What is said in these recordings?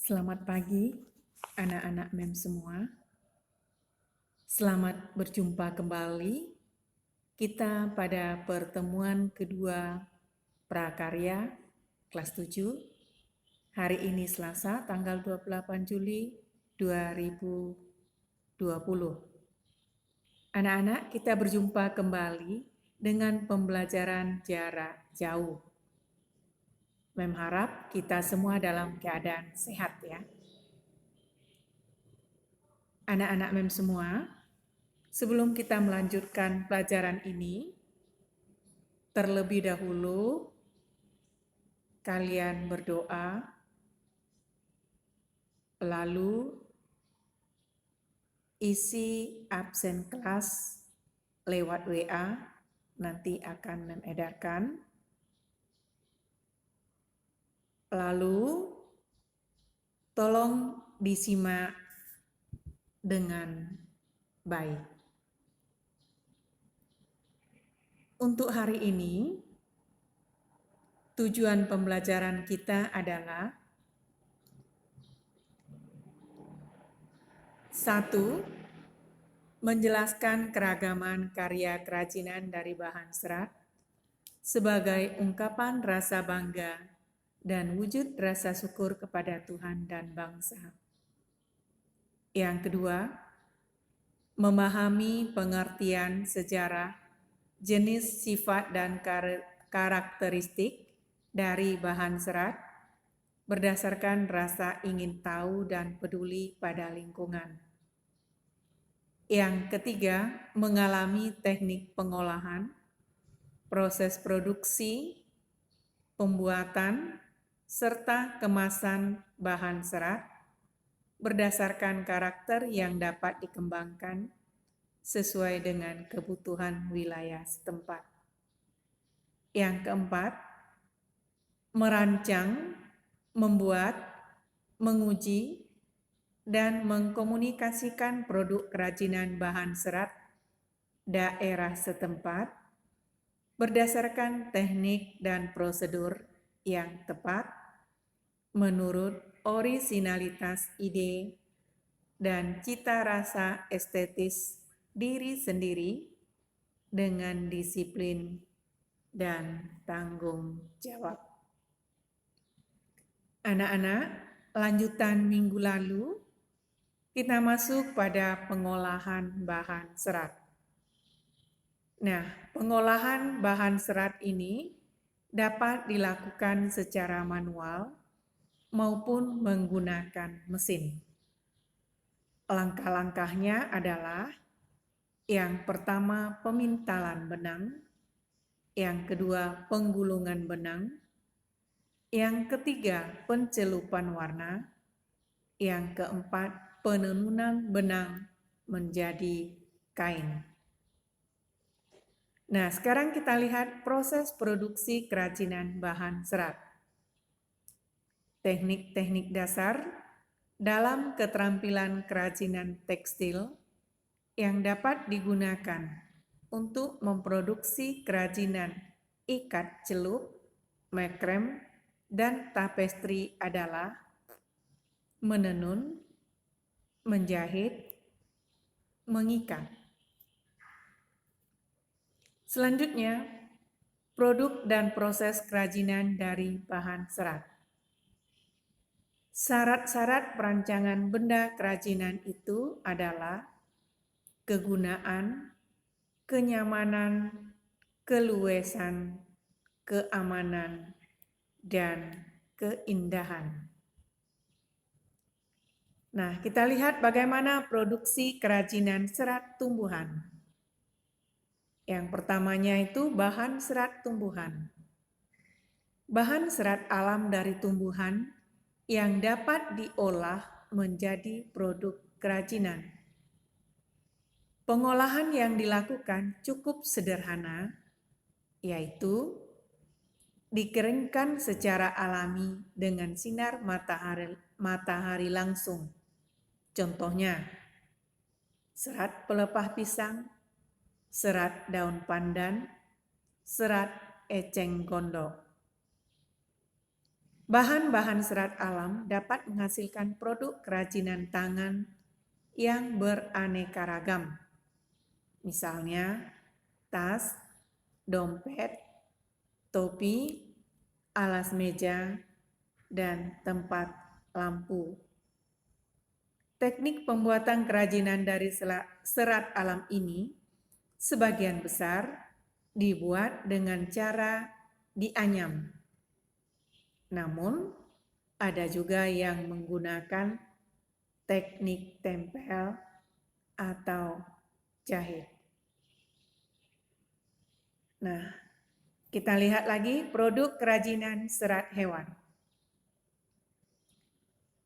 Selamat pagi, anak-anak MEM semua. Selamat berjumpa kembali kita pada pertemuan kedua prakarya kelas 7. Hari ini Selasa, tanggal 28 Juli 2020. Anak-anak, kita berjumpa kembali dengan pembelajaran jarak jauh. MEM harap kita semua dalam keadaan sehat ya. Anak-anak MEM semua, sebelum kita melanjutkan pelajaran ini, terlebih dahulu kalian berdoa, lalu isi absen kelas lewat WA, nanti akan MEM edarkan. Lalu tolong disimak dengan baik. Untuk hari ini, tujuan pembelajaran kita adalah 1. Menjelaskan keragaman karya kerajinan dari bahan serat sebagai ungkapan rasa bangga dan wujud rasa syukur kepada Tuhan dan bangsa. Yang kedua, memahami pengertian sejarah, jenis, sifat, dan karakteristik dari bahan serat berdasarkan rasa ingin tahu dan peduli pada lingkungan. Yang ketiga, mengalami teknik pengolahan, proses produksi, pembuatan, serta kemasan bahan serat berdasarkan karakter yang dapat dikembangkan sesuai dengan kebutuhan wilayah setempat. Yang keempat, merancang, membuat, menguji, dan mengkomunikasikan produk kerajinan bahan serat daerah setempat berdasarkan teknik dan prosedur yang tepat menurut orisinalitas ide dan cita rasa estetis diri sendiri dengan disiplin dan tanggung jawab. Anak-anak, lanjutan minggu lalu kita masuk pada pengolahan bahan serat. Nah, pengolahan bahan serat ini dapat dilakukan secara manual maupun menggunakan mesin. Langkah-langkahnya adalah yang pertama pemintalan benang, yang kedua penggulungan benang, yang ketiga pencelupan warna, yang keempat penenunan benang menjadi kain. Nah, sekarang kita lihat proses produksi kerajinan bahan serat. Teknik-teknik dasar dalam keterampilan kerajinan tekstil yang dapat digunakan untuk memproduksi kerajinan ikat celup, mekrem, dan tapestri adalah menenun, menjahit, mengikat. Selanjutnya, produk dan proses kerajinan dari bahan serat. Syarat-syarat perancangan benda kerajinan itu adalah kegunaan, kenyamanan, keluasan, keamanan, dan keindahan. Nah, kita lihat bagaimana produksi kerajinan serat tumbuhan. Yang pertamanya itu bahan serat tumbuhan. Bahan serat alam dari tumbuhan yang dapat diolah menjadi produk kerajinan. Pengolahan yang dilakukan cukup sederhana, yaitu dikeringkan secara alami dengan sinar matahari langsung. Contohnya, serat pelepah pisang, serat daun pandan, serat eceng gondok. Bahan-bahan serat alam dapat menghasilkan produk kerajinan tangan yang beraneka ragam. Misalnya, tas, dompet, topi, alas meja, dan tempat lampu. Teknik pembuatan kerajinan dari serat alam ini sebagian besar dibuat dengan cara dianyam. Namun, ada juga yang menggunakan teknik tempel atau jahit. Nah, kita lihat lagi produk kerajinan serat hewan.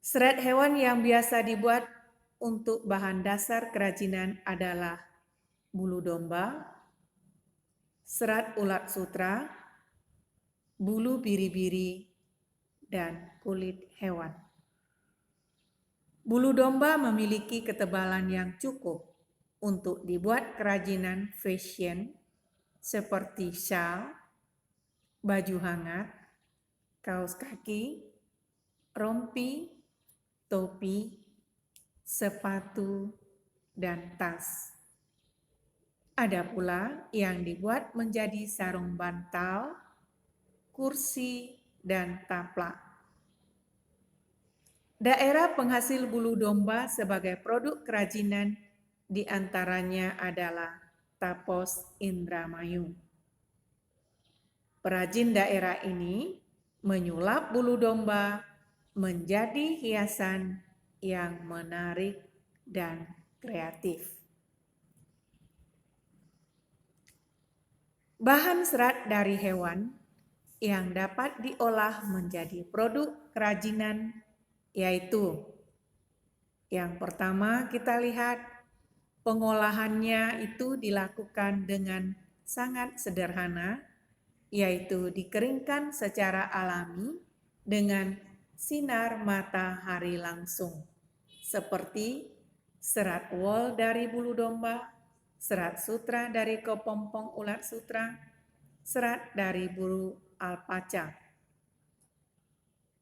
Serat hewan yang biasa dibuat untuk bahan dasar kerajinan adalah bulu domba, serat ulat sutra, bulu biri-biri, dan kulit hewan. Bulu domba memiliki ketebalan yang cukup untuk dibuat kerajinan fashion seperti syal, baju hangat, kaos kaki, rompi, topi, sepatu, dan tas. Ada pula yang dibuat menjadi sarung bantal, kursi, dan taplak. Daerah penghasil bulu domba sebagai produk kerajinan diantaranya adalah Tapos Indramayu. Perajin daerah ini menyulap bulu domba menjadi hiasan yang menarik dan kreatif. Bahan serat dari hewan yang dapat diolah menjadi produk kerajinan yaitu yang pertama kita lihat pengolahannya itu dilakukan dengan sangat sederhana, yaitu dikeringkan secara alami dengan sinar matahari langsung, seperti serat wol dari bulu domba, serat sutra dari kepompong ulat sutra, serat dari bulu alpaca.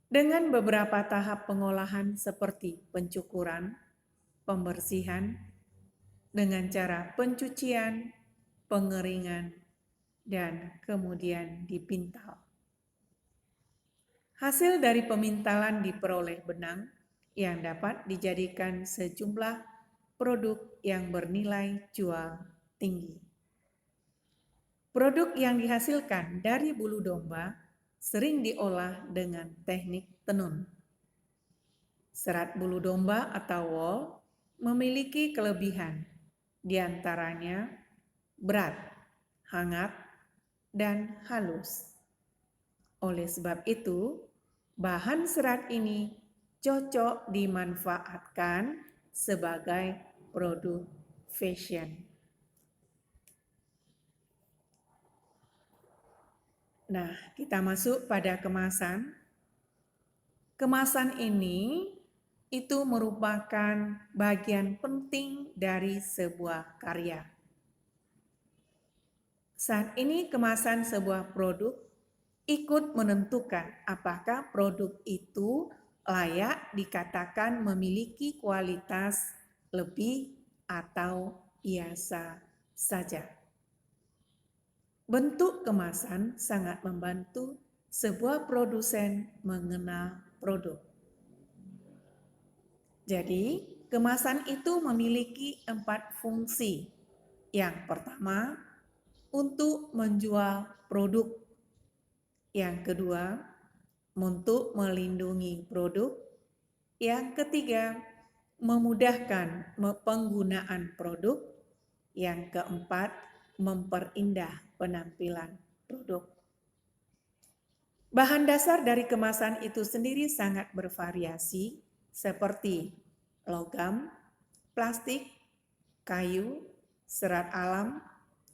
Dengan beberapa tahap pengolahan seperti pencukuran, pembersihan, dengan cara pencucian, pengeringan, dan kemudian dipintal. Hasil dari pemintalan diperoleh benang yang dapat dijadikan sejumlah produk yang bernilai jual tinggi. Produk yang dihasilkan dari bulu domba sering diolah dengan teknik tenun. Serat bulu domba atau wol memiliki kelebihan, di antaranya berat, hangat, dan halus. Oleh sebab itu, bahan serat ini cocok dimanfaatkan sebagai produk fashion. Nah, kita masuk pada kemasan. Kemasan ini itu merupakan bagian penting dari sebuah karya. Saat ini kemasan sebuah produk ikut menentukan apakah produk itu layak dikatakan memiliki kualitas lebih atau biasa saja. Bentuk kemasan sangat membantu sebuah produsen mengenal produk. Jadi, kemasan itu memiliki 4 fungsi. Yang pertama, untuk menjual produk. Yang kedua, untuk melindungi produk. Yang ketiga, memudahkan penggunaan produk. Yang keempat, memperindah penampilan produk. Bahan dasar dari kemasan itu sendiri sangat bervariasi, seperti logam, plastik, kayu, serat alam,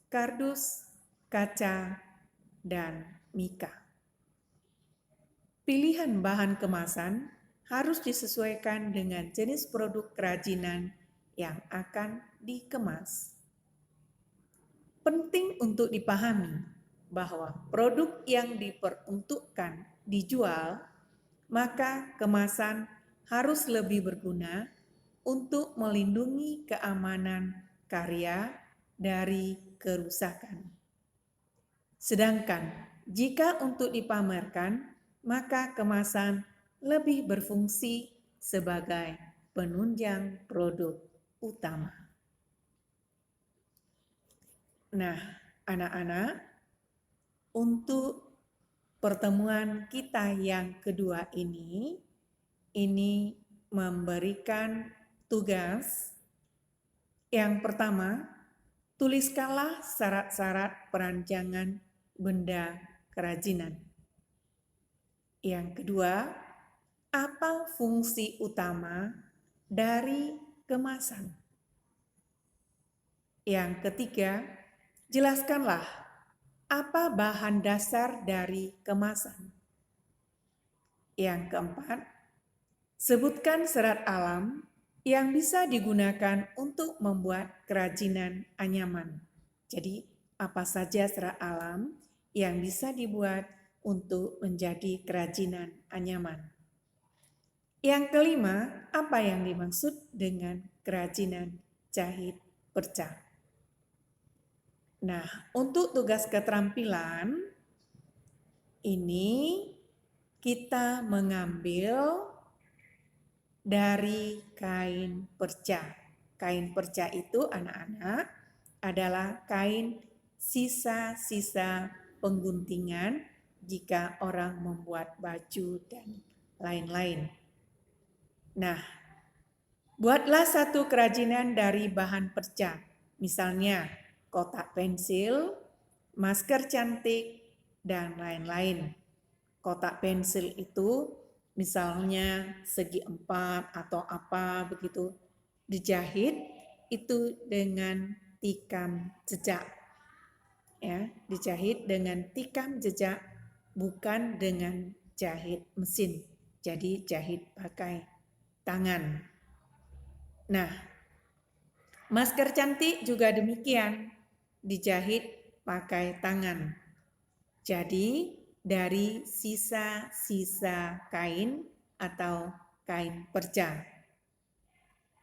kardus, kaca, dan mika. Pilihan bahan kemasan harus disesuaikan dengan jenis produk kerajinan yang akan dikemas. Penting untuk dipahami bahwa produk yang diperuntukkan dijual maka kemasan harus lebih berguna untuk melindungi keamanan karya dari kerusakan. Sedangkan jika untuk dipamerkan, maka kemasan lebih berfungsi sebagai penunjang produk utama. Nah, anak-anak, untuk pertemuan kita yang kedua ini memberikan tugas yang pertama, tuliskanlah syarat-syarat perancangan benda kerajinan. Yang kedua, apa fungsi utama dari kemasan? Yang ketiga, jelaskanlah apa bahan dasar dari kemasan. Yang keempat, sebutkan serat alam yang bisa digunakan untuk membuat kerajinan anyaman. Jadi, apa saja serat alam yang bisa dibuat untuk menjadi kerajinan anyaman. Yang kelima, apa yang dimaksud dengan kerajinan jahit perca? Nah, untuk tugas keterampilan ini kita mengambil dari kain perca. Kain perca itu anak-anak adalah kain sisa-sisa pengguntingan jika orang membuat baju dan lain-lain. Nah, buatlah satu kerajinan dari bahan perca. Misalnya kotak pensil, masker cantik, dan lain-lain. Kotak pensil itu misalnya segi 4 atau apa begitu, dijahit itu dengan tikam jejak. Ya, dijahit dengan tikam jejak, bukan dengan jahit mesin. Jadi jahit pakai tangan. Nah, masker cantik juga demikian, dijahit pakai tangan. Jadi dari sisa-sisa kain atau kain perca.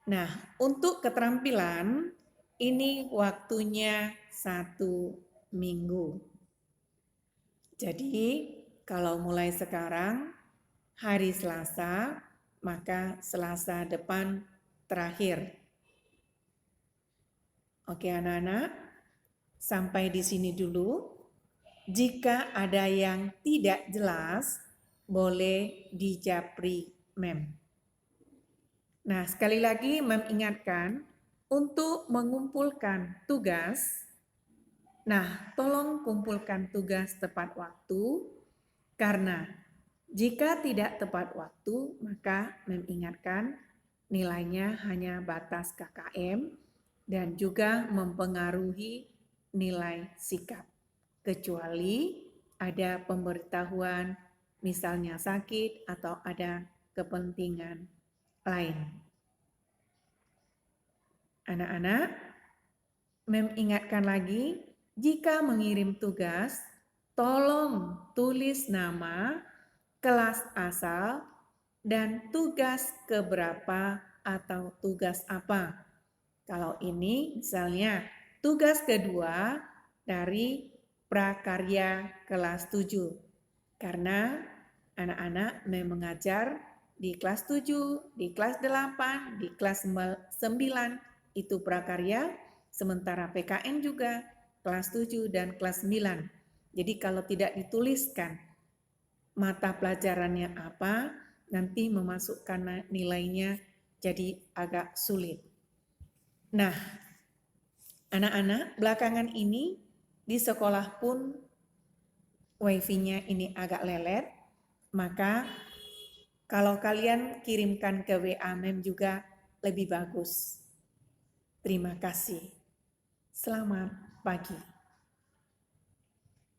Nah, untuk keterampilan ini waktunya 1 minggu. Jadi kalau mulai sekarang hari Selasa, maka Selasa depan terakhir. Oke anak-anak, sampai di sini dulu. Jika ada yang tidak jelas, boleh dijapri Mem. Nah, sekali lagi Mem ingatkan untuk mengumpulkan tugas. Nah, tolong kumpulkan tugas tepat waktu, karena jika tidak tepat waktu, maka Mem ingatkan nilainya hanya batas KKM dan juga mempengaruhi nilai sikap. Kecuali ada pemberitahuan misalnya sakit atau ada kepentingan lain. Anak-anak, Mem ingatkan lagi, jika mengirim tugas, tolong tulis nama, kelas asal, dan tugas keberapa atau tugas apa. Kalau ini misalnya tugas kedua dari prakarya kelas 7. Karena anak-anak mengajar di kelas 7, di kelas 8, di kelas 9 itu prakarya, sementara PKN juga kelas 7 dan kelas 9. Jadi kalau tidak dituliskan mata pelajarannya apa, nanti memasukkan nilainya jadi agak sulit. Nah, anak-anak belakangan ini di sekolah pun wifi-nya ini agak lelet, maka kalau kalian kirimkan ke WA Mem juga lebih bagus. Terima kasih. Selamat pagi.